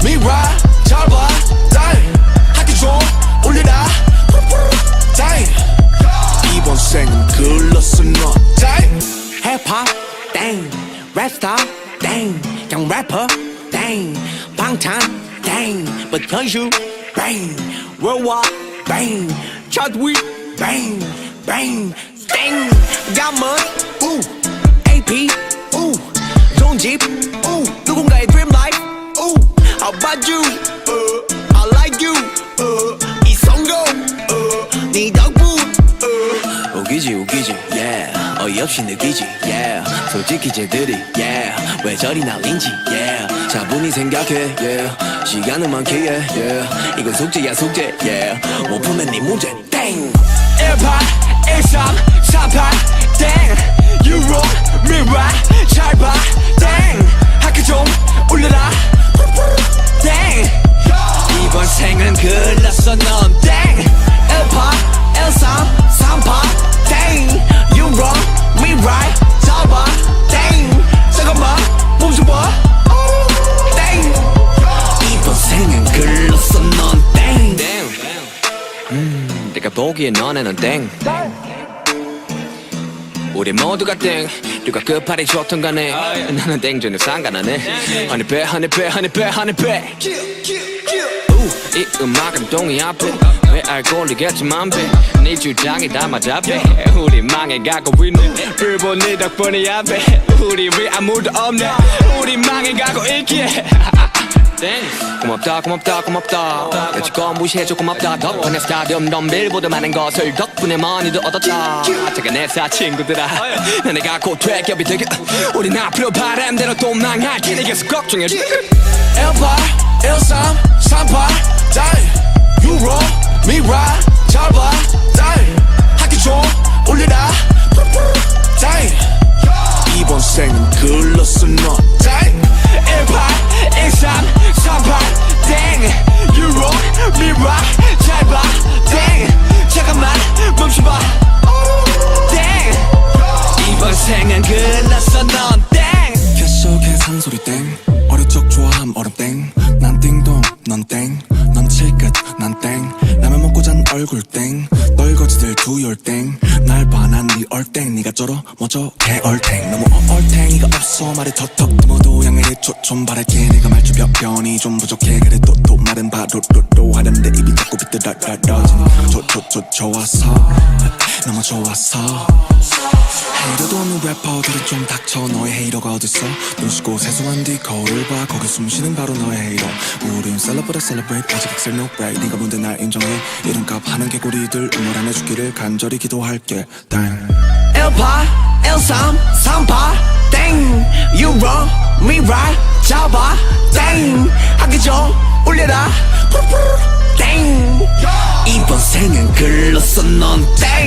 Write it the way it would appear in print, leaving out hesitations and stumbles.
me right 잘 봐 땡 학교 좀 올려라 땡 이번 생은 글렀어 너 땡 힙합 땡 랩스타 땡 그냥 래퍼 땡 방탄 땡 but 현실 bang worldwide bang chart we bang bang 땡 got money ooh AP ooh 좋은 집 ooh 누군가의 dream life ooh how about you I like you 이 성공 네 덕분 웃기지 yeah 어이없이 느끼지 yeah 솔직히 쟤들이 yeah 왜 저리 날린지 yeah 차분히 생각해 yeah 시간은 많기에 yeah 이건 숙제야 숙제 yeah 못 풀면 네 문제 땡 18, 13, 38 땡 You wrong, me right 잘 봐 땡 학교 좀 올려라 땡 이번 생은 글렀어 넌 땡 18, 13, 38 땡 You wrong, me right 잘 봐 땡 잠깐만 몸 좀 봐 땡 이번 생은 글렀어 넌 땡 내가 보기엔 너네는 땡 우리 모두가 땡 누가 끝발이 좋던 간에 나는 땡 전혀 상관하네 honey bet 이 음악은 동의 앞에 왜 알고리겠지만 네 주장이 다 맞아 우리 망해가고 있네 일본 네 덕분이야 우리 왜 아무도 없네 우리 망해가고 있기에 고맙다 여지껏 무시해줘 고맙다 덕분에 스타디움 덤빌보다 많은 것을 덕분에 많이도 얻었다 제가 내 사 친구들아 내가 곧 퇴격이 되게 우린 앞으로 바람대로 또 망할 테니 계속 걱정해줘 18, 13, 38 땡 You wrong, me right 잘 봐 땡 학교 좀 올려라 땡 이번 생은 글렀어 너 땡 18, 13, 38 땡 You wrong, me right 잘 봐 땡 잠깐만 멈춰봐 땡 이번 생은 글렀어 넌 땡 계속해 산소리 땡 어릴 적 좋아함 얼음 땡난 띵동 넌 땡 넌 칠끝 난 땡 라면 먹고 잔 얼굴 땡 널거지들 두열 땡날 반한 네 얼땡 네가 쩔어 먼저 개얼탱 너무 얼탱이가 없어 말이 턱턱 너무도 양해 좀 바랄게 내가 말주변이 좀 부족해 그래 또 말은 바로로 하는데 입이 자꾸 비뚤어지니 좋았어 너무 좋았어 헤이러도 없는 래퍼들은 좀 닥쳐 너의 헤이러가 어딨어 눈 씻고 세수한 뒤 거울을 봐 거기 숨쉬는 바로 너의 헤이러 우린 celebrate 아직 엑셀 no break 네가 뭔데 날 인정해 이름값 하는 개구리들 응원 안 해주기를 간절히 기도할게 땡 18, 13, 38 땡 You wrong, me right 잡아 땡 학교 좀 올려라 땡 이번 생은 글렀어 넌 땡